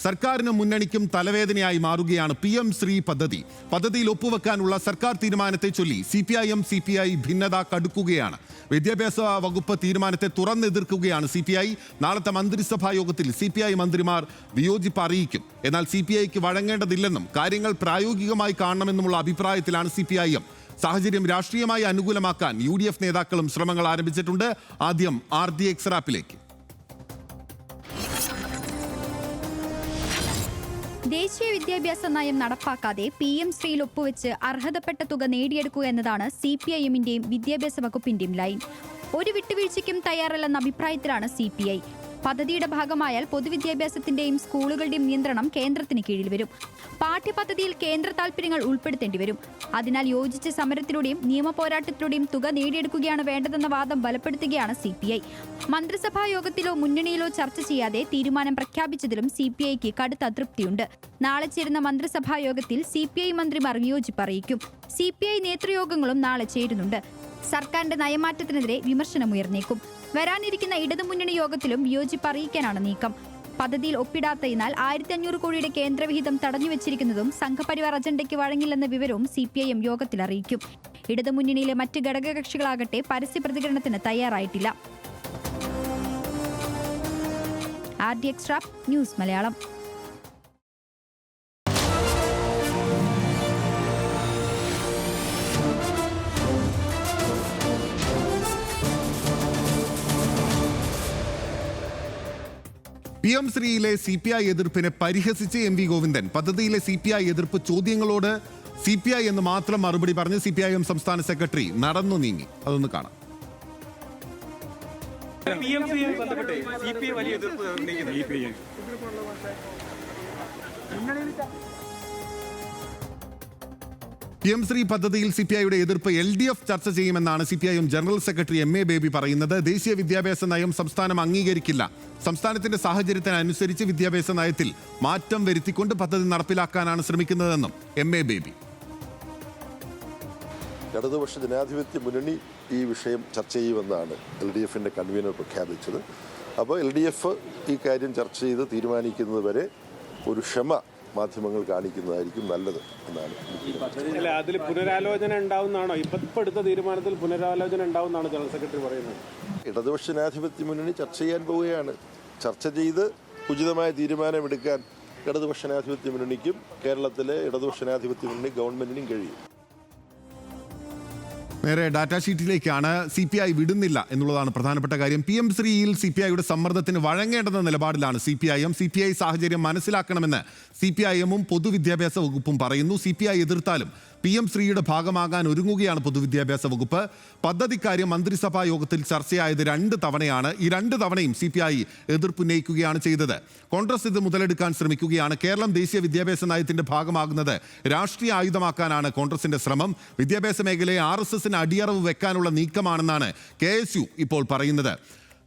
സർക്കാരിനും മുന്നണിക്കും തലവേദനയായി മാറുകയാണ് PM ശ്രീ പദ്ധതി. പദ്ധതിയിൽ ഒപ്പുവെക്കാനുള്ള സർക്കാർ തീരുമാനത്തെ ചൊല്ലി CPIM CPI ഭിന്നത കടുക്കുകയാണ്. വിദ്യാഭ്യാസ വകുപ്പ് തീരുമാനത്തെ തുറന്നെതിർക്കുകയാണ് CPI. നാളത്തെ മന്ത്രിസഭാ യോഗത്തിൽ CPI മന്ത്രിമാർ വിയോജിപ്പ് അറിയിക്കും. എന്നാൽ CPIക്ക് വഴങ്ങേണ്ടതില്ലെന്നും കാര്യങ്ങൾ പ്രായോഗികമായി കാണണമെന്നുമുള്ള അഭിപ്രായത്തിലാണ് CPIM. സാഹചര്യം രാഷ്ട്രീയമായി അനുകൂലമാക്കാൻ UDF നേതാക്കളും ശ്രമങ്ങൾ ആരംഭിച്ചിട്ടുണ്ട്. ആദ്യം RDX റാപ്പിലേക്ക്. ദേശീയ വിദ്യാഭ്യാസ നയം നടപ്പാക്കാതെ PM ശ്രീയിൽ ഒപ്പുവെച്ച് അർഹതപ്പെട്ട തുക നേടിയെടുക്കുക എന്നതാണ് CPIMന്റെയും വിദ്യാഭ്യാസ വകുപ്പിന്റെയും ലൈൻ. ഒരു വിട്ടുവീഴ്ചയ്ക്കും തയ്യാറല്ലെന്ന അഭിപ്രായത്തിലാണ് CPI. പദ്ധതിയുടെ ഭാഗമായാൽ പൊതുവിദ്യാഭ്യാസത്തിന്റെയും സ്കൂളുകളുടെയും നിയന്ത്രണം കേന്ദ്രത്തിന് കീഴിൽ വരും. പാഠ്യപദ്ധതിയിൽ കേന്ദ്ര താൽപര്യങ്ങൾ ഉൾപ്പെടുത്തേണ്ടി വരും. അതിനാൽ യോജിച്ച സമരത്തിലൂടെയും നിയമ പോരാട്ടത്തിലൂടെയും തുക നേടിയെടുക്കുകയാണ് വേണ്ടതെന്ന വാദം ബലപ്പെടുത്തുകയാണ് CPI. മന്ത്രിസഭാ യോഗത്തിലോ മുന്നണിയിലോ ചർച്ച ചെയ്യാതെ തീരുമാനം പ്രഖ്യാപിച്ചതിലും CPIക്ക് കടുത്ത അതൃപ്തിയുണ്ട്. നാളെ ചേരുന്ന മന്ത്രിസഭാ യോഗത്തിൽ CPI മന്ത്രിമാർ വിയോജിപ്പ് അറിയിക്കും. CPI നേതൃയോഗങ്ങളും നാളെ ചേരുന്നുണ്ട്. സർക്കാരിന്റെ നയമാറ്റത്തിനെതിരെ വിമർശനമുയർന്നേക്കും. വരാനിരിക്കുന്ന ഇടതുമുന്നണി യോഗത്തിലും വിയോജിപ്പ് അറിയിക്കാനാണ് നീക്കം. പദ്ധതിയിൽ ഒപ്പിടാത്തതിനാൽ 1500 കോടിയുടെ കേന്ദ്രവിഹിതം തടഞ്ഞുവെച്ചിരിക്കുന്നതും സംഘപരിവാർ അജണ്ടയ്ക്ക് വഴങ്ങില്ലെന്ന വിവരവും CPIM യോഗത്തിൽ അറിയിക്കും. ഇടതുമുന്നണിയിലെ മറ്റ് ഘടകകക്ഷികളാകട്ടെ പരസ്യ പ്രതികരണത്തിന് തയ്യാറായിട്ടില്ല. RDX rap news Malayalam. PM ശ്രീയിലെ CPI എതിർപ്പിനെ പരിഹസിച്ച് MV ഗോവിന്ദൻ. പദ്ധതിയിലെ CPI എതിർപ്പ് ചോദ്യങ്ങളോട് CPI എന്ന് മാത്രം മറുപടി പറഞ്ഞ് CPIM സംസ്ഥാന സെക്രട്ടറി നടന്നു നീങ്ങി. അതൊന്ന് കാണാം. PM ശ്രീ പദ്ധതിയിൽ CPIയുടെ എതിർപ്പ് LDF ചർച്ച ചെയ്യുമെന്നാണ് CPIM general secretary MA baby പറയുന്നത്. ദേശീയ വിദ്യാഭ്യാസ നയം സംസ്ഥാനം അംഗീകരിക്കില്ല. സംസ്ഥാനത്തിന്റെ സാഹചര്യത്തിനനുസരിച്ച് വിദ്യാഭ്യാസ നയത്തിൽ മാറ്റം വരുത്തിക്കൊണ്ട് പദ്ധതി നടപ്പിലാക്കാനാണ് ശ്രമിക്കുന്നതെന്നും MA ബേബി. ഇടതുപക്ഷ ജനാധിപത്യ മുന്നണി ഈ വിഷയം ചർച്ച ചെയ്യുമെന്നാണ് LDFന്റെ കൺവീനർ പ്രഖ്യാപിച്ചത്. അപ്പോൾ LDF ഈ കാര്യം ചർച്ച ചെയ്ത് തീരുമാനിക്കുന്നത് വരെ ഒരു ക്ഷമ മാധ്യമങ്ങൾ കാണിക്കുന്നതായിരിക്കും നല്ലത് എന്നാണ്. അതിൽ പുനരാലോചന ഉണ്ടാവുന്നതാണോ? ഇപ്പൊ എടുത്ത തീരുമാനത്തിൽ പുനരാലോചന ഉണ്ടാവുന്നതാണ് ജനറൽ സെക്രട്ടറി പറയുന്നത്. ഇടതുപക്ഷ ജനാധിപത്യ മുന്നണി ചർച്ച ചെയ്യാൻ പോവുകയാണ്. ചർച്ച ചെയ്ത് ഉചിതമായ തീരുമാനമെടുക്കാൻ ഇടതുപക്ഷ ജനാധിപത്യ മുന്നണിക്കും കേരളത്തിലെ ഇടതുപക്ഷ ജനാധിപത്യ മുന്നണി ഗവൺമെന്റിനും കഴിയും. നേരെ ഡാറ്റാ ഷീറ്റിലേക്കാണ്. CPI വിടുന്നില്ല എന്നുള്ളതാണ് പ്രധാനപ്പെട്ട കാര്യം. PM ശ്രീയിൽ CPIയുടെ സമ്മർദ്ദത്തിന് വഴങ്ങേണ്ടെന്ന നിലപാടിലാണ് CPIM. CPI സാഹചര്യം മനസ്സിലാക്കണമെന്ന് CPIMും പൊതുവിദ്യാഭ്യാസ വകുപ്പും പറയുന്നു. CPI എതിർത്താലും PM ശ്രീയുടെ ഭാഗമാകാൻ ഒരുങ്ങുകയാണ് പൊതുവിദ്യാഭ്യാസ വകുപ്പ്. പദ്ധതിക്കാര്യം മന്ത്രിസഭാ യോഗത്തിൽ ചർച്ചയായത് 2 തവണയാണ്. ഈ 2 തവണയും CPI എതിർപ്പുന്നയിക്കുകയാണ് ചെയ്തത്. കോൺഗ്രസ് ഇത് മുതലെടുക്കാൻ ശ്രമിക്കുകയാണ്. കേരളം ദേശീയ വിദ്യാഭ്യാസ നയത്തിന്റെ ഭാഗമാകുന്നത് രാഷ്ട്രീയ ആയുധമാക്കാനാണ് കോൺഗ്രസിന്റെ ശ്രമം. വിദ്യാഭ്യാസ മേഖലയെ RSSന് അടിയറവ് വെക്കാനുള്ള നീക്കമാണെന്നാണ് KSU ഇപ്പോൾ പറയുന്നത്.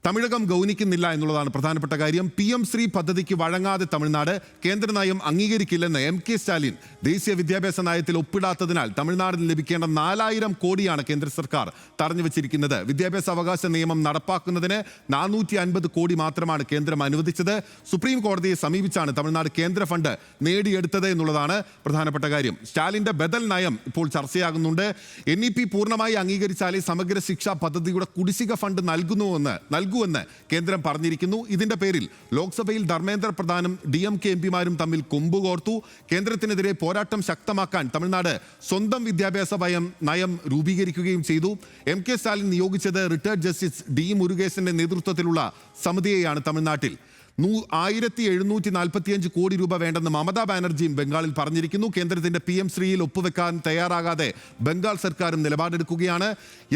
തമിഴകം ഗൗനിക്കുന്നില്ല എന്നുള്ളതാണ് പ്രധാനപ്പെട്ട കാര്യം. PM ശ്രീ പദ്ധതിക്ക് വഴങ്ങാതെ തമിഴ്നാട് കേന്ദ്ര നയം അംഗീകരിക്കില്ലെന്ന് MK സ്റ്റാലിൻ ദേശീയ വിദ്യാഭ്യാസ നയത്തിൽ ഒപ്പിടാത്തതിനാൽ തമിഴ്നാടിന് ലഭിക്കേണ്ട 4000 കോടിയാണ് കേന്ദ്ര സർക്കാർ തടഞ്ഞു വെച്ചിരിക്കുന്നത്. വിദ്യാഭ്യാസ അവകാശ നിയമം നടപ്പാക്കുന്നതിന് 450 കോടി മാത്രമാണ് കേന്ദ്രം അനുവദിച്ചത്. സുപ്രീം കോടതിയെ സമീപിച്ചാണ് തമിഴ്നാട് കേന്ദ്ര ഫണ്ട് നേടിയെടുത്തത് എന്നുള്ളതാണ് പ്രധാനപ്പെട്ട കാര്യം. സ്റ്റാലിന്റെ ബദൽ നയം ഇപ്പോൾ ചർച്ചയാകുന്നുണ്ട്. NEP പൂർണ്ണമായി അംഗീകരിച്ചാലേ സമഗ്ര ശിക്ഷാ പദ്ധതിയുടെ കുടിശ്ശിക ഫണ്ട് നൽകുമെന്ന് കേന്ദ്രം പറഞ്ഞിരിക്കുന്നു. ഇതിന്റെ പേരിൽ ലോക്സഭയിൽ ധർമ്മേന്ദ്ര പ്രധാനും DMK MPമാരും തമ്മിൽ കൊമ്പുകോർത്തു. കേന്ദ്രത്തിനെതിരെ പോരാട്ടം ശക്തമാക്കാൻ തമിഴ്നാട് സ്വന്തം വിദ്യാഭ്യാസ നയം രൂപീകരിക്കുകയും ചെയ്തു. MK സ്റ്റാലിൻ നിയോഗിച്ചത് റിട്ടയർഡ് ജസ്റ്റിസ് D മുരുകേശന്റെ നേതൃത്വത്തിലുള്ള സമിതിയെയാണ്. തമിഴ്നാട്ടിൽ 1745 കോടി രൂപ വേണ്ടെന്ന് മമതാ ബാനർജിയും ബംഗാളിൽ പറഞ്ഞിരിക്കുന്നു. കേന്ദ്രത്തിന്റെ PM ശ്രീയിൽ ഒപ്പുവെക്കാൻ തയ്യാറാകാതെ ബംഗാൾ സർക്കാരും നിലപാടെടുക്കുകയാണ്.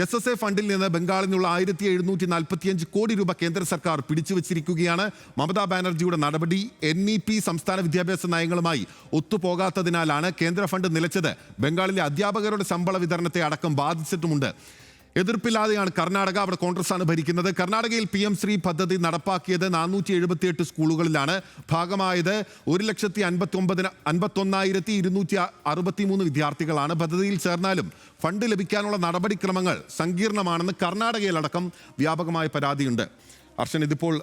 SSA ഫണ്ടിൽ നിന്ന് ബംഗാളിനുള്ള 1745 കോടി രൂപ കേന്ദ്ര സർക്കാർ പിടിച്ചുവച്ചിരിക്കുകയാണ്. മമതാ ബാനർജിയുടെ നടപടി NEP സംസ്ഥാന വിദ്യാഭ്യാസ നയങ്ങളുമായി ഒത്തുപോകാത്തതിനാലാണ് കേന്ദ്ര ഫണ്ട് നിലച്ചത്. ബംഗാളിലെ അധ്യാപകരുടെ ശമ്പള വിതരണത്തെ അടക്കം ബാധിച്ചിട്ടുമുണ്ട്. എതിർപ്പില്ലാതെയാണ് കർണാടക. അവിടെ കോൺഗ്രസാണ് ഭരിക്കുന്നത്. കർണാടകയിൽ PM ശ്രീ പദ്ധതി നടപ്പാക്കിയത് 478 സ്കൂളുകളിലാണ്. ഭാഗമായത് 1,51,263 വിദ്യാർത്ഥികളാണ്. പദ്ധതിയിൽ ചേർന്നാലും ഫണ്ട് ലഭിക്കാനുള്ള നടപടിക്രമങ്ങൾ സങ്കീർണമാണെന്ന് കർണാടകയിലടക്കം വ്യാപകമായ പരാതിയുണ്ട്. അർഷൻ, ഇതിപ്പോൾ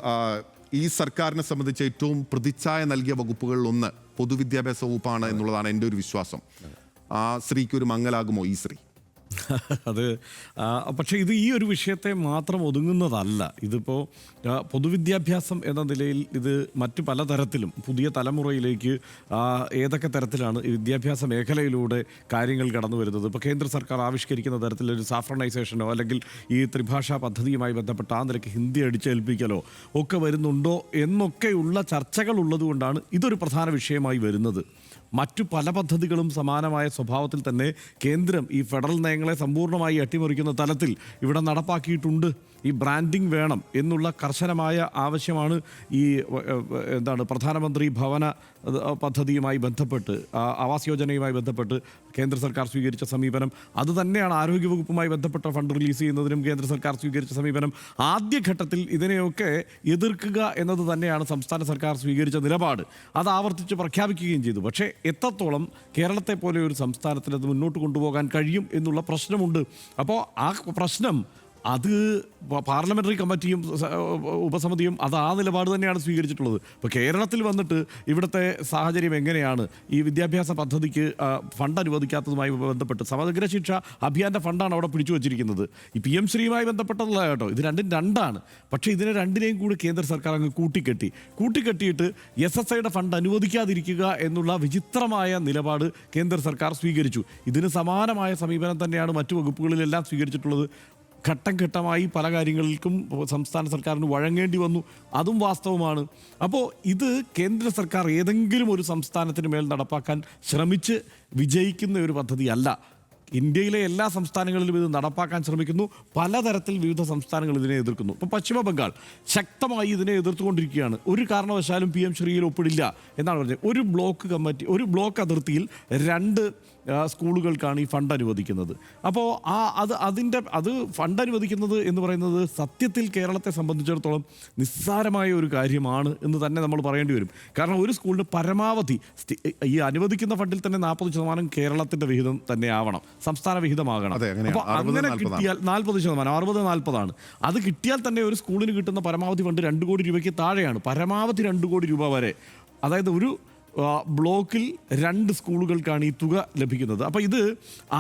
ഈ സർക്കാരിനെ സംബന്ധിച്ച് ഏറ്റവും പ്രതിച്ഛായ നൽകിയ വകുപ്പുകളിൽ ഒന്ന് പൊതുവിദ്യാഭ്യാസ വകുപ്പാണ് എന്നുള്ളതാണ് എൻ്റെ ഒരു വിശ്വാസം. ആ ശ്രീക്ക് ഒരു മങ്ങലാകുമോ ഈ ശ്രീ? അത് പക്ഷേ ഇത് ഈ ഒരു വിഷയത്തെ മാത്രം ഒതുങ്ങുന്നതല്ല. ഇതിപ്പോൾ പൊതുവിദ്യാഭ്യാസം എന്ന നിലയിൽ ഇത് മറ്റു പലതരത്തിലും പുതിയ തലമുറയിലേക്ക് ഏതൊക്കെ തരത്തിലാണ് ഈ വിദ്യാഭ്യാസ മേഖലയിലൂടെ കാര്യങ്ങൾ കടന്നു വരുന്നത്. ഇപ്പോൾ കേന്ദ്ര സർക്കാർ ആവിഷ്കരിക്കുന്ന തരത്തിലൊരു സാഫ്രണൈസേഷനോ അല്ലെങ്കിൽ ഈ ത്രിഭാഷാ പദ്ധതിയുമായി ബന്ധപ്പെട്ട ആ നിലയ്ക്ക് ഹിന്ദി അടിച്ചേൽപ്പിക്കലോ ഒക്കെ വരുന്നുണ്ടോ എന്നൊക്കെയുള്ള ചർച്ചകൾ ഉള്ളതുകൊണ്ടാണ് ഇതൊരു പ്രധാന വിഷയമായി വരുന്നത്. മറ്റു പല പദ്ധതികളും സമാനമായ സ്വഭാവത്തിൽ തന്നെ കേന്ദ്രം ഈ ഫെഡറൽ നയങ്ങളെ സമ്പൂർണ്ണമായി അട്ടിമറിക്കുന്ന തലത്തിൽ ഇവിടെ നടപ്പാക്കിയിട്ടുണ്ട്. ഈ ബ്രാൻഡിംഗ് വേണം എന്നുള്ള കർശനമായ ആവശ്യമാണ് ഈ പ്രധാനമന്ത്രി ഭവന പദ്ധതിയുമായി ബന്ധപ്പെട്ട് ആവാസ് യോജനയുമായി ബന്ധപ്പെട്ട് കേന്ദ്ര സർക്കാർ സ്വീകരിച്ച സമീപനം. അതുതന്നെയാണ് ആരോഗ്യവകുപ്പുമായി ബന്ധപ്പെട്ട ഫണ്ട് റിലീസ് ചെയ്യുന്നതിനും കേന്ദ്ര സർക്കാർ സ്വീകരിച്ച സമീപനം. ആദ്യഘട്ടത്തിൽ ഇതിനെയൊക്കെ എതിർക്കുക എന്നത് തന്നെയാണ് സംസ്ഥാന സർക്കാർ സ്വീകരിച്ച നിലപാട്. അത് ആവർത്തിച്ച് പ്രഖ്യാപിക്കുകയും ചെയ്തു. പക്ഷേ എത്രത്തോളം കേരളത്തെ പോലെ ഒരു സംസ്ഥാനത്തിന് അത് മുന്നോട്ട് കൊണ്ടുപോകാൻ കഴിയും എന്നുള്ള പ്രശ്നമുണ്ട്. അപ്പോൾ ആ പ്രശ്നം അത് പാർലമെൻ്ററി കമ്മിറ്റിയും ഉപസമിതിയും അത് ആ നിലപാട് തന്നെയാണ് സ്വീകരിച്ചിട്ടുള്ളത്. ഇപ്പോൾ കേരളത്തിൽ വന്നിട്ട് ഇവിടുത്തെ സാഹചര്യം എങ്ങനെയാണ്, ഈ വിദ്യാഭ്യാസ പദ്ധതിക്ക് ഫണ്ട് അനുവദിക്കാത്തതുമായി ബന്ധപ്പെട്ട് സമഗ്ര ശിക്ഷ അഭിയാൻ്റെ ഫണ്ടാണ് അവിടെ പിടിച്ചു വച്ചിരിക്കുന്നത്. ഈ PM ശ്രീയുമായി ബന്ധപ്പെട്ടതല്ല കേട്ടോ, ഇത് രണ്ടും രണ്ടാണ്. പക്ഷേ ഇതിനെ രണ്ടിനെയും കൂടി കേന്ദ്ര സർക്കാർ അങ്ങ് കൂട്ടിക്കെട്ടിയിട്ട് SSIയുടെ ഫണ്ട് അനുവദിക്കാതിരിക്കുക എന്നുള്ള വിചിത്രമായ നിലപാട് കേന്ദ്ര സർക്കാർ സ്വീകരിച്ചു. ഇതിന് സമാനമായ സമീപനം തന്നെയാണ് മറ്റു വകുപ്പുകളിലെല്ലാം സ്വീകരിച്ചിട്ടുള്ളത്. ഘട്ടം ഘട്ടമായി പല കാര്യങ്ങൾക്കും സംസ്ഥാന സർക്കാരിന് വഴങ്ങേണ്ടി വന്നു, അതും വാസ്തവമാണ്. അപ്പോൾ ഇത് കേന്ദ്ര സർക്കാർ ഏതെങ്കിലും ഒരു സംസ്ഥാനത്തിന് മേൽ നടപ്പാക്കാൻ ശ്രമിച്ച് വിജയിക്കുന്ന ഒരു പദ്ധതിയല്ല. ഇന്ത്യയിലെ എല്ലാ സംസ്ഥാനങ്ങളിലും ഇത് നടപ്പാക്കാൻ ശ്രമിക്കുന്നു. പലതരത്തിൽ വിവിധ സംസ്ഥാനങ്ങൾ ഇതിനെ എതിർക്കുന്നു. ഇപ്പോൾ പശ്ചിമ ബംഗാൾ ശക്തമായി ഇതിനെ എതിർത്തുകൊണ്ടിരിക്കുകയാണ്. ഒരു കാരണവശാലും PM ശ്രീയിൽ ഒപ്പിടില്ല എന്നാണ് പറഞ്ഞത്. ഒരു ബ്ലോക്ക് അതിർത്തിയിൽ 2 സ്കൂളുകൾക്കാണ് ഈ ഫണ്ട് അനുവദിക്കുന്നത്. അപ്പോൾ അത് ഫണ്ട് അനുവദിക്കുന്നത് എന്ന് പറയുന്നത് സത്യത്തിൽ കേരളത്തെ സംബന്ധിച്ചിടത്തോളം നിസ്സാരമായ ഒരു കാര്യമാണ് എന്ന് തന്നെ നമ്മൾ പറയേണ്ടി വരും. കാരണം ഒരു സ്കൂളിന് പരമാവധി ഈ അനുവദിക്കുന്ന ഫണ്ടിൽ തന്നെ 40% കേരളത്തിൻ്റെ വിഹിതം തന്നെ ആവണം, സംസ്ഥാന വിഹിതമാകണം. അപ്പോൾ അങ്ങനെ കിട്ടിയാൽ 40%, 60-40 അത് കിട്ടിയാൽ തന്നെ ഒരു സ്കൂളിന് കിട്ടുന്ന പരമാവധി ഫണ്ട് 2 കോടി രൂപയ്ക്ക് താഴെയാണ്. പരമാവധി 2 കോടി രൂപ വരെ. അതായത് ഒരു ബ്ലോക്കിൽ 2 സ്കൂളുകൾക്കാണ് ഈ തുക ലഭിക്കുന്നത്. അപ്പോൾ ഇത്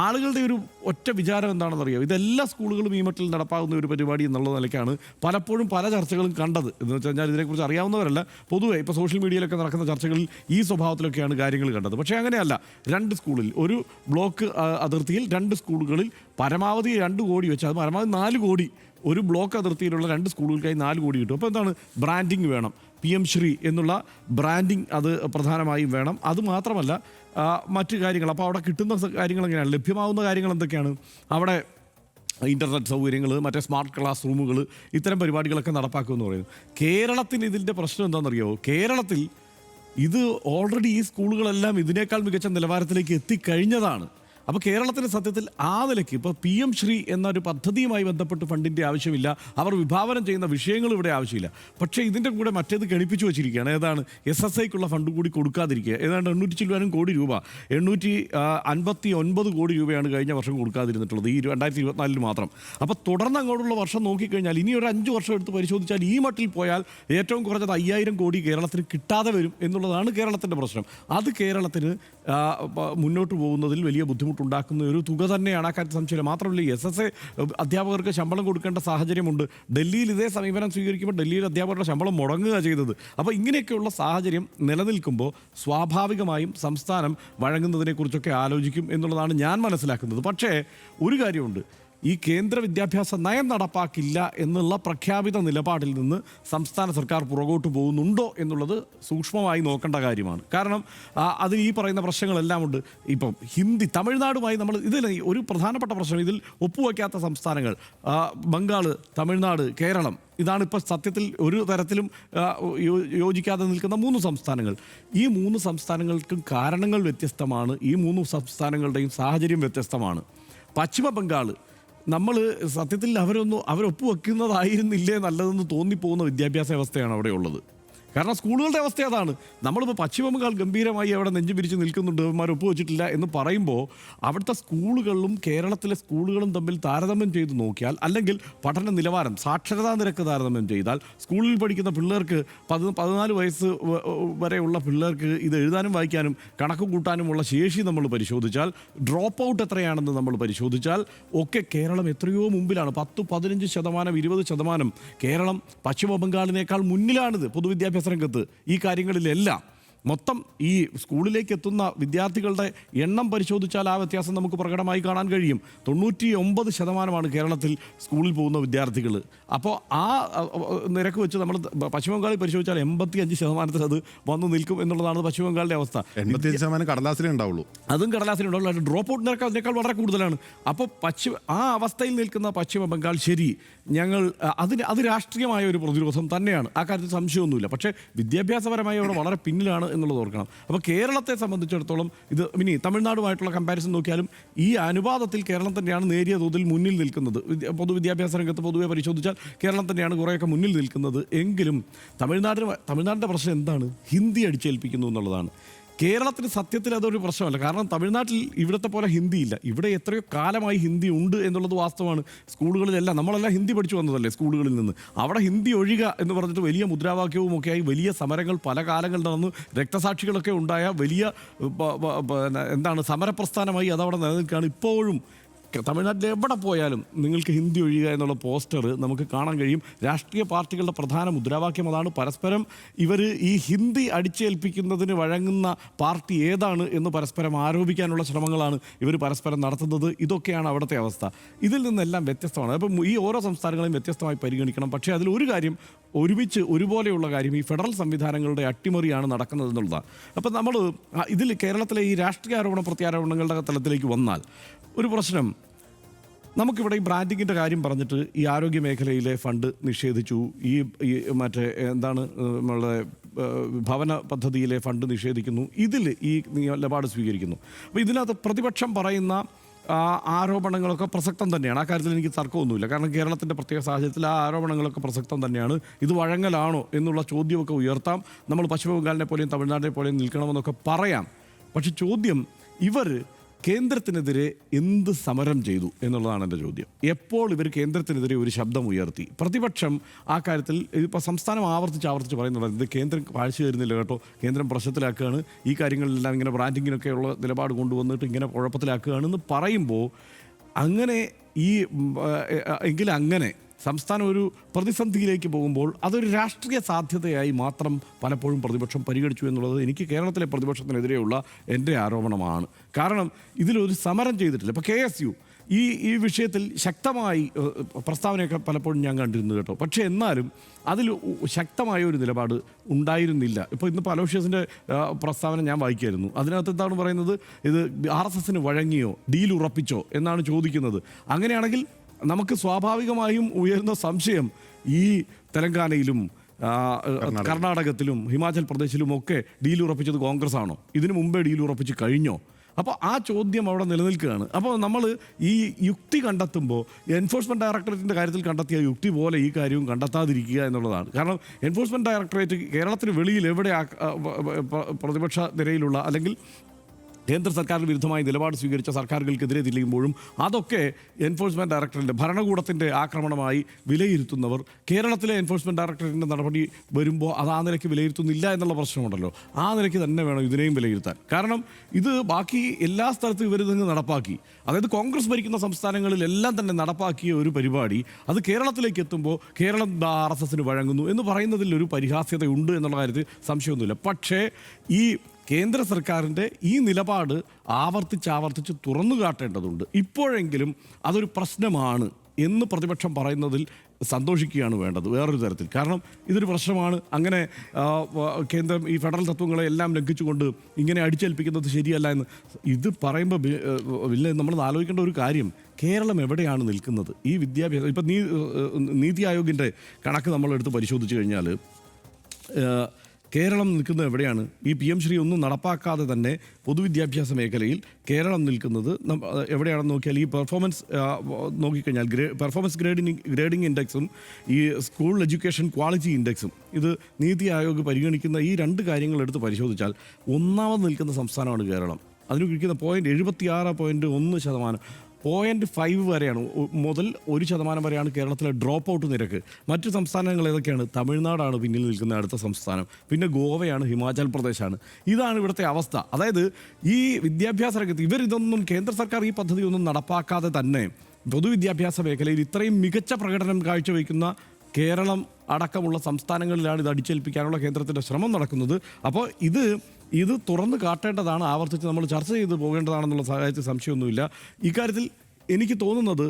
ആളുകളുടെ ഒരു ഒറ്റ വിചാരം എന്താണെന്നറിയാം, ഇതെല്ലാ സ്കൂളുകളും ഈ മട്ടിൽ നടപ്പാകുന്ന ഒരു പരിപാടി എന്നുള്ള നിലയ്ക്കാണ് പലപ്പോഴും പല ചർച്ചകളും കണ്ടത്. എന്ന് വെച്ച് കഴിഞ്ഞാൽ ഇതിനെക്കുറിച്ച് അറിയാവുന്നവരല്ല, പൊതുവെ ഇപ്പോൾ സോഷ്യൽ മീഡിയയിലൊക്കെ നടക്കുന്ന ചർച്ചകളിൽ ഈ സ്വഭാവത്തിലൊക്കെയാണ് കാര്യങ്ങൾ കണ്ടത്. പക്ഷേ അങ്ങനെയല്ല. 2 സ്കൂളിൽ ഒരു ബ്ലോക്ക് അതിർത്തിയിൽ 2 സ്കൂളുകളിൽ പരമാവധി 2 കോടി വെച്ച് അത് പരമാവധി 4 കോടി ഒരു ബ്ലോക്ക് അതിർത്തിയിലുള്ള 2 സ്കൂളുകൾക്കായി 4 കോടി കിട്ടും. അപ്പോൾ എന്താണ്, ബ്രാൻഡിങ് വേണം. PM ശ്രീ എന്നുള്ള ബ്രാൻഡിങ് അത് പ്രധാനമായും വേണം. അതുമാത്രമല്ല മറ്റു കാര്യങ്ങൾ. അപ്പോൾ അവിടെ കിട്ടുന്ന കാര്യങ്ങൾ എങ്ങനെയാണ്, ലഭ്യമാവുന്ന കാര്യങ്ങൾ എന്തൊക്കെയാണ്? അവിടെ ഇൻ്റർനെറ്റ് സൗകര്യങ്ങൾ, മറ്റേ സ്മാർട്ട് ക്ലാസ് റൂമുകൾ, ഇത്തരം പരിപാടികളൊക്കെ നടപ്പാക്കുമെന്ന് പറയുന്നു. കേരളത്തിന് ഇതിൻ്റെ പ്രശ്നം എന്താണെന്നറിയാമോ? കേരളത്തിൽ ഇത് ഓൾറെഡി ഈ സ്കൂളുകളെല്ലാം ഇതിനേക്കാൾ മികച്ച നിലവാരത്തിലേക്ക് എത്തിക്കഴിഞ്ഞതാണ്. അപ്പോൾ കേരളത്തിന് സത്യത്തിൽ ആ നിലയ്ക്ക് ഇപ്പോൾ PM ശ്രീ എന്നൊരു പദ്ധതിയുമായി ബന്ധപ്പെട്ട് ഫണ്ടിൻ്റെ ആവശ്യമില്ല, അവർ വിഭാവനം ചെയ്യുന്ന വിഷയങ്ങൾ ഇവിടെ ആവശ്യമില്ല. പക്ഷേ ഇതിൻ്റെ കൂടെ മറ്റേത് ഗണിപ്പിച്ചു വെച്ചിരിക്കുകയാണ്. ഏതാണ്, SSIക്കുള്ള ഫണ്ട് കൂടി കൊടുക്കാതിരിക്കുക. ഏതാണ്ട് 800 കോടി രൂപ, 859 കോടി രൂപയാണ് കഴിഞ്ഞ വർഷം കൊടുക്കാതിരുന്നിട്ടുള്ളത്, ഈ 2024 മാത്രം. അപ്പോൾ തുടർന്ന് അങ്ങോട്ടുള്ള വർഷം നോക്കിക്കഴിഞ്ഞാൽ ഇനി ഒരു 5 വർഷം എടുത്ത് പരിശോധിച്ചാൽ ഈ മട്ടിൽ പോയാൽ ഏറ്റവും കുറഞ്ഞത് 5000 കോടി കേരളത്തിന് കിട്ടാതെ വരും എന്നുള്ളതാണ് കേരളത്തിൻ്റെ പ്രശ്നം. അത് കേരളത്തിന് മുന്നോട്ട് പോകുന്നതിൽ വലിയ ബുദ്ധിമുട്ടുണ്ടാക്കുന്ന ഒരു തുക തന്നെയാണ്. ആ കാര്യത്തിൽ സംശയമില്ല. മാത്രമല്ല SSI അധ്യാപകർക്ക് ശമ്പളം കൊടുക്കേണ്ട സാഹചര്യമുണ്ട്. ഡൽഹിയിൽ ഇതേ സമീപനം സ്വീകരിക്കുമ്പോൾ ഡൽഹിയിൽ അധ്യാപകരുടെ ശമ്പളം മുടങ്ങുക ചെയ്തത്. അപ്പോൾ ഇങ്ങനെയൊക്കെയുള്ള സാഹചര്യം നിലനിൽക്കുമ്പോൾ സ്വാഭാവികമായും സംസ്ഥാനം വഴങ്ങുന്നതിനെക്കുറിച്ചൊക്കെ ആലോചിക്കും എന്നുള്ളതാണ് ഞാൻ മനസ്സിലാക്കുന്നത്. പക്ഷേ ഒരു കാര്യമുണ്ട്, ഈ കേന്ദ്ര വിദ്യാഭ്യാസ നയം നടപ്പാക്കില്ല എന്നുള്ള പ്രഖ്യാപിത നിലപാടിൽ നിന്ന് സംസ്ഥാന സർക്കാർ പുറകോട്ട് പോകുന്നുണ്ടോ എന്നുള്ളത് സൂക്ഷ്മമായി നോക്കേണ്ട കാര്യമാണ്. കാരണം അതിൽ ഈ പറയുന്ന പ്രശ്നങ്ങളെല്ലാം ഉണ്ട്. ഇപ്പം ഹിന്ദി, തമിഴ്നാടുമായി നമ്മൾ ഇതിൽ ഒരു പ്രധാനപ്പെട്ട പ്രശ്നം, ഇതിൽ ഒപ്പുവയ്ക്കാത്ത സംസ്ഥാനങ്ങൾ ബംഗാൾ, തമിഴ്നാട്, കേരളം. ഇതാണിപ്പോൾ സത്യത്തിൽ ഒരു തരത്തിലും യോജിക്കാതെ നിൽക്കുന്ന 3 സംസ്ഥാനങ്ങൾ. ഈ 3 സംസ്ഥാനങ്ങൾക്കും കാരണങ്ങൾ വ്യത്യസ്തമാണ്. ഈ 3 സംസ്ഥാനങ്ങളുടെയും സാഹചര്യം വ്യത്യസ്തമാണ്. പശ്ചിമ ബംഗാൾ നമ്മൾ സത്യത്തിൽ അവരൊപ്പുവെക്കുന്നതായിരുന്നില്ലേ നല്ലതെന്ന് തോന്നിപ്പോകുന്ന വിദ്യാഭ്യാസ വ്യവസ്ഥയാണ് അവിടെ ഉള്ളത്. കാരണം സ്കൂളുകളുടെ അവസ്ഥ അതാണ്. നമ്മളിപ്പോൾ പശ്ചിമബംഗാൾ ഗംഭീരമായി അവിടെ നെഞ്ചു പിരിച്ച് നിൽക്കുന്നുണ്ട്, അവന്മാർ ഒപ്പുവെച്ചിട്ടില്ല എന്ന് പറയുമ്പോൾ അവിടുത്തെ സ്കൂളുകളിലും കേരളത്തിലെ സ്കൂളുകളും തമ്മിൽ താരതമ്യം ചെയ്ത് നോക്കിയാൽ, അല്ലെങ്കിൽ പഠന നിലവാരം സാക്ഷരതാ നിരക്ക് താരതമ്യം ചെയ്താൽ, സ്കൂളിൽ പഠിക്കുന്ന പിള്ളേർക്ക് 14 വയസ്സ് വരെയുള്ള പിള്ളേർക്ക് ഇത് എഴുതാനും വായിക്കാനും കണക്ക് കൂട്ടാനുമുള്ള ശേഷി നമ്മൾ പരിശോധിച്ചാൽ, ഡ്രോപ്പ് ഔട്ട് എത്രയാണെന്ന് നമ്മൾ പരിശോധിച്ചാൽ ഒക്കെ കേരളം എത്രയോ മുമ്പിലാണ്. 10-15%, 20% കേരളം പശ്ചിമ ബംഗാളിനേക്കാൾ മുന്നിലാണിത് പൊതുവിദ്യാഭ്യാസ രംഗത്ത് ഈ കാര്യങ്ങളിലെല്ലാം. മൊത്തം ഈ സ്കൂളിലേക്ക് എത്തുന്ന വിദ്യാർത്ഥികളുടെ എണ്ണം പരിശോധിച്ചാൽ ആ വ്യത്യാസം നമുക്ക് പ്രകടമായി കാണാൻ കഴിയും. 99% കേരളത്തിൽ സ്കൂളിൽ പോകുന്ന വിദ്യാർത്ഥികൾ. അപ്പോൾ ആ നിരക്ക് വെച്ച് നമ്മൾ പശ്ചിമ ബംഗാളിൽ പരിശോധിച്ചാൽ 85% അത് വന്നു നിൽക്കും എന്നുള്ളതാണ് പശ്ചിമ ബംഗാളിൻ്റെ അവസ്ഥ. 85% കടലാസിലേ ഉണ്ടാവുള്ളൂ. അതും കടലാസിലുണ്ടാവുള്ളൂ. ഡ്രോപ്പ് ഔട്ട് നിരക്ക് അതിനേക്കാൾ വളരെ കൂടുതലാണ്. അപ്പോൾ ആ അവസ്ഥയിൽ നിൽക്കുന്ന പശ്ചിമ ബംഗാൾ ശരി, ഞങ്ങൾ അത് രാഷ്ട്രീയമായ ഒരു പ്രതിരോധം തന്നെയാണ്, ആ കാര്യത്തിൽ സംശയമൊന്നുമില്ല. പക്ഷേ വിദ്യാഭ്യാസപരമായി അവിടെ വളരെ പിന്നിലാണ് എന്നുള്ളത് ഓർക്കണം. അപ്പോൾ കേരളത്തെ സംബന്ധിച്ചിടത്തോളം ഇത് ഇനി തമിഴ്നാടുമായിട്ടുള്ള കമ്പാരിസൺ നോക്കിയാലും ഈ അനുപാതത്തിൽ കേരളം തന്നെയാണ് നേരിയ തോതിൽ മുന്നിൽ നിൽക്കുന്നത്. പൊതുവിദ്യാഭ്യാസ രംഗത്ത് പൊതുവെ പരിശോധിച്ചാൽ കേരളം തന്നെയാണ് കുറേയൊക്കെ മുന്നിൽ നിൽക്കുന്നത്. എങ്കിലും തമിഴ്നാടിൻ്റെ പ്രശ്നം എന്താണ്? ഹിന്ദി അടിച്ചേൽപ്പിക്കുന്നു എന്നുള്ളതാണ്. കേരളത്തിന് സത്യത്തിൽ അതൊരു പ്രശ്നമല്ല. കാരണം തമിഴ്നാട്ടിൽ ഇവിടുത്തെ പോലെ ഹിന്ദിയില്ല. ഇവിടെ എത്രയോ കാലമായി ഹിന്ദി ഉണ്ട് എന്നുള്ളത് വാസ്തവമാണ്. സ്കൂളുകളിലെല്ലാം നമ്മളെല്ലാം ഹിന്ദി പഠിച്ചു വന്നതല്ലേ സ്കൂളുകളിൽ നിന്ന്. അവിടെ ഹിന്ദി ഒഴിക എന്ന് പറഞ്ഞിട്ട് വലിയ മുദ്രാവാക്യവും ഒക്കെയായി വലിയ സമരങ്ങൾ പല കാലങ്ങൾ നടന്നു, രക്തസാക്ഷികളൊക്കെ ഉണ്ടായ വലിയ സമരപ്രസ്ഥാനമായി അതവിടെ നിലനിൽക്കുകയാണ്. ഇപ്പോഴും തമിഴ്നാട്ടിൽ എവിടെ പോയാലും നിങ്ങൾക്ക് ഹിന്ദി ഒഴിയുക എന്നുള്ള പോസ്റ്റർ നമുക്ക് കാണാൻ കഴിയും. രാഷ്ട്രീയ പാർട്ടികളുടെ പ്രധാന മുദ്രാവാക്യം അതാണ്. പരസ്പരം ഇവർ ഈ ഹിന്ദി അടിച്ചേൽപ്പിക്കുന്നതിന് വഴങ്ങുന്ന പാർട്ടി ഏതാണ് എന്ന് പരസ്പരം ആരോപിക്കാനുള്ള ശ്രമങ്ങളാണ് ഇവർ പരസ്പരം നടത്തുന്നത്. ഇതൊക്കെയാണ് അവിടുത്തെ അവസ്ഥ. ഇതിൽ നിന്നെല്ലാം വ്യത്യസ്തമാണ്. അപ്പം ഈ ഓരോ സംസ്ഥാനങ്ങളെയും വ്യത്യസ്തമായി പരിഗണിക്കണം. പക്ഷേ അതിൽ ഒരു കാര്യം ഒരുമിച്ച് ഒരുപോലെയുള്ള കാര്യം, ഈ ഫെഡറൽ സംവിധാനങ്ങളുടെ അട്ടിമറിയാണ് നടക്കുന്നത് എന്നുള്ളതാണ്. അപ്പം നമ്മൾ ഇതിൽ കേരളത്തിലെ ഈ രാഷ്ട്രീയ ആരോപണ പ്രത്യാരോപണങ്ങളുടെ തലത്തിലേക്ക് വന്നാൽ ഒരു പ്രശ്നം, നമുക്കിവിടെ ഈ ബ്രാൻഡിങ്ങിൻ്റെ കാര്യം പറഞ്ഞിട്ട് ഈ ആരോഗ്യ മേഖലയിലെ ഫണ്ട് നിഷേധിച്ചു, ഈ മറ്റേ നമ്മളുടെ ഭവന പദ്ധതിയിലെ ഫണ്ട് നിഷേധിക്കുന്നു, ഇതിൽ ഈ നിലപാട് സ്വീകരിക്കുന്നു. അപ്പോൾ ഇതിനകത്ത് പ്രതിപക്ഷം പറയുന്ന ആരോപണങ്ങളൊക്കെ പ്രസക്തം തന്നെയാണ്. ആ കാര്യത്തിൽ എനിക്ക് തർക്കമൊന്നുമില്ല. കാരണം കേരളത്തിൻ്റെ പ്രത്യേക സാഹചര്യത്തിൽ ആ ആരോപണങ്ങളൊക്കെ പ്രസക്തം തന്നെയാണ്. ഇത് വഴങ്ങലാണോ എന്നുള്ള ചോദ്യമൊക്കെ ഉയർത്താം. നമ്മൾ പശ്ചിമ ബംഗാളിനെ പോലെയും തമിഴ്നാടിനെ പോലെയും നിൽക്കണമെന്നൊക്കെ പറയാം. പക്ഷെ ചോദ്യം, ഇവർ കേന്ദ്രത്തിനെതിരെ എന്ത് സമരം ചെയ്തു എന്നുള്ളതാണ് എൻ്റെ ചോദ്യം. എപ്പോൾ ഇവർ കേന്ദ്രത്തിനെതിരെ ഒരു ശബ്ദം ഉയർത്തി? പ്രതിപക്ഷം ആ കാര്യത്തിൽ ഇപ്പോൾ സംസ്ഥാനം ആവർത്തിച്ച് പറയുന്നുണ്ട്, ഇത് കേന്ദ്രം കാഴ്ച തരുന്നില്ല കേട്ടോ, കേന്ദ്രം പ്രശ്നത്തിലാക്കുകയാണ്, ഈ കാര്യങ്ങളിലെല്ലാം ഇങ്ങനെ ബ്രാൻഡിങ്ങിനൊക്കെയുള്ള നിലപാട് കൊണ്ടുവന്നിട്ട് ഇങ്ങനെ കുഴപ്പത്തിലാക്കുകയാണെന്ന് പറയുമ്പോൾ, അങ്ങനെ അങ്ങനെ സംസ്ഥാനം ഒരു പ്രതിസന്ധിയിലേക്ക് പോകുമ്പോൾ അതൊരു രാഷ്ട്രീയ സാധ്യതയായി മാത്രം പലപ്പോഴും പ്രതിപക്ഷം പരിഗണിച്ചു എന്നുള്ളത് എനിക്ക് കേരളത്തിലെ പ്രതിപക്ഷത്തിനെതിരെയുള്ള എൻ്റെ ആരോപണമാണ്. കാരണം ഇതിലൊരു സമരം ചെയ്തിട്ടില്ല. ഇപ്പോൾ KSU ഈ വിഷയത്തിൽ ശക്തമായി പ്രസ്താവനയൊക്കെ പലപ്പോഴും ഞാൻ കണ്ടിരുന്നു കേട്ടോ. പക്ഷേ എന്നാലും അതിൽ ശക്തമായ ഒരു നിലപാട് ഉണ്ടായിരുന്നില്ല. ഇപ്പോൾ ഇന്നിപ്പോൾ അലോഷ്യസിൻ്റെ പ്രസ്താവന ഞാൻ വായിക്കായിരുന്നു. അതിനകത്ത് എന്താണ് പറയുന്നത്? ഇത് RSSന് വഴങ്ങിയോ, ഡീൽ ഉറപ്പിച്ചോ എന്നാണ് ചോദിക്കുന്നത്. അങ്ങനെയാണെങ്കിൽ നമുക്ക് സ്വാഭാവികമായും ഉയർന്ന സംശയം, ഈ തെലങ്കാനയിലും കർണാടകത്തിലും ഹിമാചൽ പ്രദേശിലും ഒക്കെ ഡീൽ ഉറപ്പിച്ചത് കോൺഗ്രസ് ആണോ? ഇതിനു മുമ്പേ ഡീൽ ഉറപ്പിച്ച് കഴിഞ്ഞോ? അപ്പോൾ ആ ചോദ്യം അവിടെ നിലനിൽക്കുകയാണ്. അപ്പോൾ നമ്മൾ ഈ യുക്തി കണ്ടെത്തുമ്പോൾ എൻഫോഴ്സ്മെൻറ്റ് ഡയറക്ടറേറ്റിൻ്റെ കാര്യത്തിൽ കണ്ടെത്തിയ യുക്തി പോലെ ഈ കാര്യവും കണ്ടെത്താതിരിക്കുക എന്നുള്ളതാണ്. കാരണം എൻഫോഴ്സ്മെൻറ്റ് ഡയറക്ടറേറ്റ് കേരളത്തിന് വെളിയിൽ എവിടെ പ്രതിപക്ഷ നിരയിലുള്ള അല്ലെങ്കിൽ കേന്ദ്ര സർക്കാരിന് വിരുദ്ധമായി നിലപാട് സ്വീകരിച്ച സർക്കാരുകൾക്കെതിരെ തിരിയുമ്പോഴും അതൊക്കെ എൻഫോഴ്സ്മെൻറ്റ് ഡയറക്ടറേറ്റിൻ്റെ ഭരണകൂടത്തിൻ്റെ ആക്രമണമായി വിലയിരുത്തുന്നവർ കേരളത്തിലെ എൻഫോഴ്സ്മെൻറ്റ് ഡയറക്ടറേറ്റിൻ്റെ നടപടി വരുമ്പോൾ അത് ആ നിലയ്ക്ക് വിലയിരുത്തുന്നില്ല എന്നുള്ള പ്രശ്നമുണ്ടല്ലോ. ആ നിലയ്ക്ക് തന്നെ വേണം ഇതിനെയും വിലയിരുത്താൻ. കാരണം ഇത് ബാക്കി എല്ലാ സ്ഥലത്തും ഇവർ നിന്ന് നടപ്പാക്കി, അതായത് കോൺഗ്രസ് ഭരിക്കുന്ന സംസ്ഥാനങ്ങളിലെല്ലാം തന്നെ നടപ്പാക്കിയ ഒരു പരിപാടി അത് കേരളത്തിലേക്ക് എത്തുമ്പോൾ കേരളം RSSന് വഴങ്ങുന്നു എന്ന് പറയുന്നതിൽ ഒരു പരിഹാസ്യതയുണ്ട് എന്നുള്ള കാര്യത്തിൽ സംശയമൊന്നുമില്ല. പക്ഷേ ഈ കേന്ദ്ര സർക്കാരിൻ്റെ ഈ നിലപാട് ആവർത്തിച്ച് തുറന്നു കാട്ടേണ്ടതുണ്ട്. ഇപ്പോഴെങ്കിലും അതൊരു പ്രശ്നമാണ് എന്ന് പ്രതിപക്ഷം പറയുന്നതിൽ സന്തോഷിക്കുകയാണ് വേണ്ടത് വേറൊരു തരത്തിൽ. കാരണം ഇതൊരു പ്രശ്നമാണ്. അങ്ങനെ കേന്ദ്രം ഈ ഫെഡറൽ തത്വങ്ങളെ എല്ലാം ലംഘിച്ചുകൊണ്ട് ഇങ്ങനെ അടിച്ചേൽപ്പിക്കുന്നത് ശരിയല്ല എന്ന് ഇത് പറയുമ്പോൾ നമ്മൾ ആലോചിക്കേണ്ട ഒരു കാര്യം, കേരളം എവിടെയാണ് നിൽക്കുന്നത് ഈ വിദ്യാഭ്യാസം? ഇപ്പം നീതി ആയോഗിൻ്റെ കണക്ക് നമ്മളെടുത്ത് പരിശോധിച്ച് കഴിഞ്ഞാൽ കേരളം നിൽക്കുന്നത് എവിടെയാണ്? ഈ PM ശ്രീ ഒന്നും നടപ്പാക്കാതെ തന്നെ പൊതുവിദ്യാഭ്യാസ മേഖലയിൽ കേരളം നിൽക്കുന്നത് എവിടെയാണെന്ന് നോക്കിയാൽ ഈ പെർഫോമൻസ് നോക്കിക്കഴിഞ്ഞാൽ പെർഫോമൻസ് ഗ്രേഡിംഗ് ഇൻഡെക്സും ഈ സ്കൂൾ എഡ്യൂക്കേഷൻ ക്വാളിറ്റി ഇൻഡെക്സും, ഇത് നീതി ആയോഗ് പരിഗണിക്കുന്ന ഈ രണ്ട് കാര്യങ്ങൾ എടുത്ത് പരിശോധിച്ചാൽ ഒന്നാമത് നിൽക്കുന്ന സംസ്ഥാനമാണ് കേരളം. അതിന് കിട്ടുന്ന 76.1%. 0.5 വരെയാണ് മുതൽ 1% വരെയാണ് കേരളത്തിലെ ഡ്രോപ്പ് ഔട്ട് നിരക്ക്. മറ്റു സംസ്ഥാനങ്ങൾ ഏതൊക്കെയാണ്? തമിഴ്നാടാണ് പിന്നിൽ നിൽക്കുന്ന അടുത്ത സംസ്ഥാനം, പിന്നെ ഗോവയാണ്, ഹിമാചൽ പ്രദേശാണ്. ഇതാണ് ഇവിടുത്തെ അവസ്ഥ. അതായത് ഈ വിദ്യാഭ്യാസ രംഗത്ത് ഇവരിതൊന്നും, കേന്ദ്ര സർക്കാർ ഈ പദ്ധതി ഒന്നും നടപ്പാക്കാതെ തന്നെ പൊതുവിദ്യാഭ്യാസ മേഖലയിൽ ഇത്രയും മികച്ച പ്രകടനം കാഴ്ചവെക്കുന്ന കേരളം അടക്കമുള്ള സംസ്ഥാനങ്ങളിലാണ് ഇത് അടിച്ചേൽപ്പിക്കാനുള്ള കേന്ദ്രത്തിൻ്റെ ശ്രമം നടക്കുന്നത്. അപ്പോൾ ഇത് തുറന്ന് കാട്ടേണ്ടതാണ്, ആവർത്തിച്ച് നമ്മൾ ചർച്ച ചെയ്ത് പോകേണ്ടതാണെന്നുള്ള കാര്യത്തിൽ സംശയമൊന്നുമില്ല. ഇക്കാര്യത്തിൽ എനിക്ക് തോന്നുന്നത്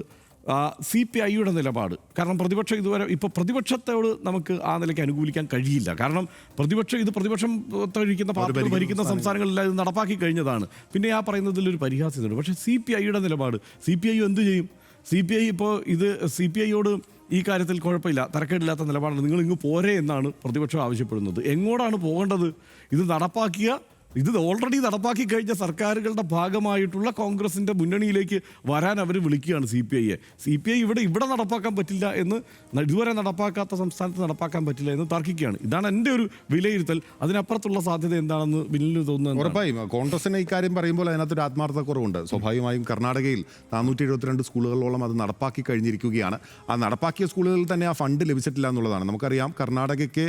CPIയുടെ നിലപാട്, കാരണം പ്രതിപക്ഷം ഇതുവരെ ഇപ്പോൾ പ്രതിപക്ഷത്തോട് നമുക്ക് ആ നിലയ്ക്ക് അനുകൂലിക്കാൻ കഴിയില്ല. കാരണം പ്രതിപക്ഷം ഇരിക്കുന്ന പാർട്ടികൾ ഭരിക്കുന്ന സംസ്ഥാനങ്ങളിലെല്ലാം ഇത് നടപ്പാക്കി കഴിഞ്ഞതാണ്. പിന്നെ ആ പറയുന്നതിലൊരു പരിഹാസ്യതയുണ്ട്. പക്ഷേ CPIയുടെ നിലപാട്, CPI എന്ത് ചെയ്യും? CPI ഇപ്പോൾ CPIയോട് ഈ കാര്യത്തിൽ കുഴപ്പമില്ല, തരക്കേടില്ലാത്ത നിലപാടാണ്, നിങ്ങൾ ഇങ്ങ് പോരെ എന്നാണ് പ്രതിപക്ഷം ആവശ്യപ്പെടുന്നത്. എങ്ങോട്ടാണ് പോകേണ്ടത്? ഇത് ഓൾറെഡി നടപ്പാക്കി കഴിഞ്ഞ സർക്കാരുകളുടെ ഭാഗമായിട്ടുള്ള കോൺഗ്രസിൻ്റെ മുന്നണിയിലേക്ക് വരാൻ അവർ വിളിക്കുകയാണ് CPIയെ. CPI ഇവിടെ നടപ്പാക്കാൻ പറ്റില്ല എന്ന്, ഇതുവരെ നടപ്പാക്കാത്ത സംസ്ഥാനത്ത് നടപ്പാക്കാൻ പറ്റില്ല എന്ന് തർക്കിക്കുകയാണ്. ഇതാണ് എൻ്റെ ഒരു വിലയിരുത്തൽ. അതിനപ്പുറത്തുള്ള സാധ്യത എന്താണെന്ന് ബില്ലിന് തോന്നുന്നത്? ഉറപ്പായും കോൺഗ്രസിന് ഇക്കാര്യം പറയുമ്പോൾ അതിനകത്തൊരു ആത്മാർത്ഥ കുറവുണ്ട്. സ്വാഭാവികമായും കർണാടകയിൽ 472 സ്കൂളുകളോളം അത് നടപ്പാക്കി കഴിഞ്ഞിരിക്കുകയാണ്. ആ നടപ്പാക്കിയ സ്കൂളുകളിൽ തന്നെ ആ ഫണ്ട് ലഭിച്ചിട്ടില്ല എന്നുള്ളതാണ്. നമുക്കറിയാം കർണാടകയ്ക്ക്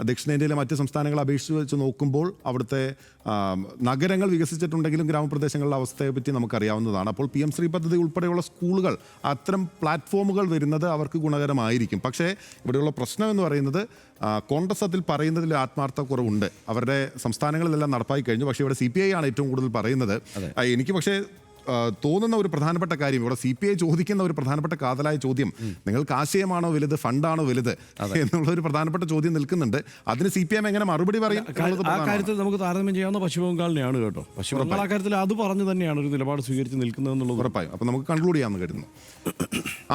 ദക്ഷിണേന്ത്യയിലെ മറ്റ് സംസ്ഥാനങ്ങളെ അപേക്ഷിച്ച് വെച്ച് നോക്കുമ്പോൾ അവിടുത്തെ നഗരങ്ങൾ വികസിച്ചിട്ടുണ്ടെങ്കിലും ഗ്രാമപ്രദേശങ്ങളുടെ അവസ്ഥയെപ്പറ്റി നമുക്കറിയാവുന്നതാണ്. അപ്പോൾ PM ശ്രീ പദ്ധതി ഉൾപ്പെടെയുള്ള സ്കൂളുകൾ, അത്തരം പ്ലാറ്റ്ഫോമുകൾ വരുന്നത് അവർക്ക് ഗുണകരമായിരിക്കും. പക്ഷേ ഇവിടെയുള്ള പ്രശ്നം എന്ന് പറയുന്നത് കോൺഗ്രസ് അതിൽ പറയുന്നതിൽ ആത്മാർത്ഥ കുറവുണ്ട്. അവരുടെ സംസ്ഥാനങ്ങളിലെല്ലാം നടപ്പാക്കി കഴിഞ്ഞു. പക്ഷേ ഇവിടെ CPI ആണ് ഏറ്റവും കൂടുതൽ പറയുന്നത്. എനിക്ക് പക്ഷേ തോന്നുന്ന ഒരു പ്രധാനപ്പെട്ട കാര്യം, ഇവിടെ CPI ചോദിക്കുന്ന ഒരു പ്രധാനപ്പെട്ട കാതലായ ചോദ്യം, നിങ്ങൾക്ക് ആശയമാണോ വലുത്, ഫണ്ടാണോ വലുത് എന്നുള്ള ഒരു പ്രധാനപ്പെട്ട ചോദ്യം നിൽക്കുന്നുണ്ട്. അതിന് CPM എങ്ങനെ മറുപടി പറയും? ആ കാര്യത്തിൽ നമുക്ക് താരതമ്യം ചെയ്യാവുന്ന പശ്ചിമ ബംഗാളിനെയാണ് കേട്ടോ. പശ്ചിമ ബംഗാൾ ആ കാര്യത്തിൽ അത് പറഞ്ഞു തന്നെയാണ് ഒരു നിലപാട് സ്വീകരിച്ച് നിൽക്കുന്നത് എന്നുള്ളത് ഉറപ്പായും. അപ്പോൾ നമുക്ക് കൺക്ലൂഡ് ചെയ്യാമെന്ന് കരുതുന്നു.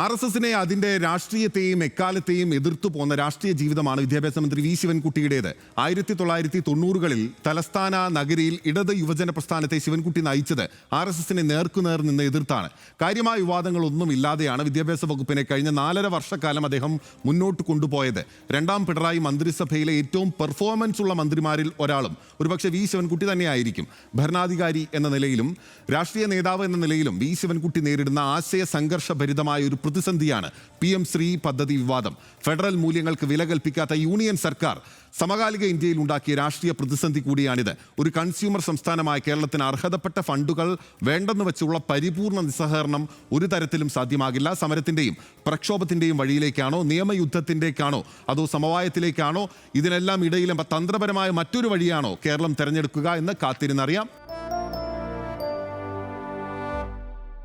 RSSനെ അതിൻ്റെ രാഷ്ട്രീയത്തെയും എക്കാലത്തെയും എതിർത്തു പോന്ന രാഷ്ട്രീയ ജീവിതമാണ് വിദ്യാഭ്യാസ മന്ത്രി V ശിവൻകുട്ടിയുടേത്. 1990കളിൽ തലസ്ഥാന നഗരിയിൽ ഇടത് യുവജന പ്രസ്ഥാനത്തെ ശിവൻകുട്ടി നയിച്ചത് RSSനെ നേർക്കുനേർ നിന്ന് എതിർത്താണ്. കാര്യമായ വിവാദങ്ങളൊന്നും ഇല്ലാതെയാണ് വിദ്യാഭ്യാസ വകുപ്പിനെ കഴിഞ്ഞ 4.5 വർഷക്കാലം അദ്ദേഹം മുന്നോട്ട് കൊണ്ടുപോയത്. രണ്ടാം പിണറായി മന്ത്രിസഭയിലെ ഏറ്റവും പെർഫോമൻസ് ഉള്ള മന്ത്രിമാരിൽ ഒരാളും ഒരുപക്ഷെ V ശിവൻകുട്ടി തന്നെയായിരിക്കും. ഭരണാധികാരി എന്ന നിലയിലും രാഷ്ട്രീയ നേതാവ് എന്ന നിലയിലും V ശിവൻകുട്ടി നേരിടുന്ന ആശയ സംഘർഷഭരിതമായ ഒരു പ്രതിസന്ധിയാണ് PM ശ്രീ പദ്ധതി വിവാദം. ഫെഡറൽ മൂല്യങ്ങൾക്ക് വില കൽപ്പിക്കാത്ത യൂണിയൻ സർക്കാർ സമകാലിക ഇന്ത്യയിൽ ഉണ്ടാക്കിയ രാഷ്ട്രീയ പ്രതിസന്ധി കൂടിയാണിത്. ഒരു കൺസ്യൂമർ സംസ്ഥാനമായ കേരളത്തിന് അർഹതപ്പെട്ട ഫണ്ടുകൾ വേണ്ടെന്ന് വെച്ചുള്ള പരിപൂർണ നിസ്സഹകരണം ഒരു തരത്തിലും സാധ്യമാകില്ല. സമരത്തിൻ്റെയും പ്രക്ഷോഭത്തിൻ്റെയും വഴിയിലേക്കാണോ, നിയമയുദ്ധത്തിൻ്റെക്കാണോ, അതോ സമവായത്തിലേക്കാണോ, ഇതിനെല്ലാം ഇടയിലും തന്ത്രപരമായ മറ്റൊരു വഴിയാണോ കേരളം തെരഞ്ഞെടുക്കുക എന്ന് കാത്തിരുന്നറിയാം.